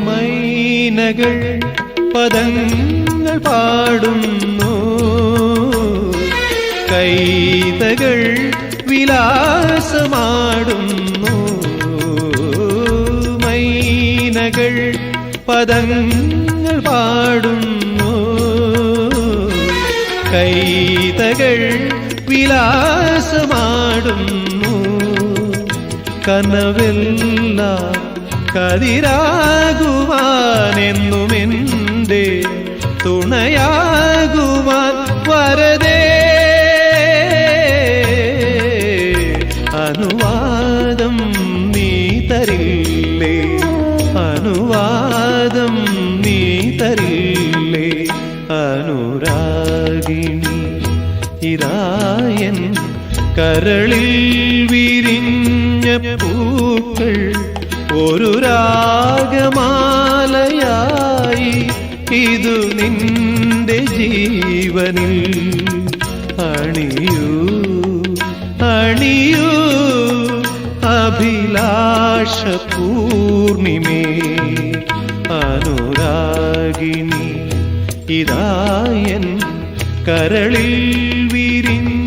മൈനകൾ പദങ്ങൾ പാടുന്നു, കൈതകൾ വിലാസമാടുന്നു. മൈനകൾ പദങ്ങൾ പാടുന്നു, കൈതകൾ വിലാസമാടുന്നു. കനവെല്ലാം കതിരാകുവാനെന്നുമെൻ്റെ തുണയാകുവാൻ വരദേ, അനുവാദം നീ തരില്ലേ, അനുവാദം നീ തരില്ലേ. അനുരാഗിണി ഇതായൻ കരളിൽ വിരിഞ്ഞ പൂക്കൾ ഒരു രാഗമാലയായി ഇതു നിന്റെ ജീവനിൽ അണിയൂ അണിയൂ. അഭിലാഷ പൂർണിമേ അനുരാഗിണി ഇതായൻ കരളിൽ വിരിഞ്ഞ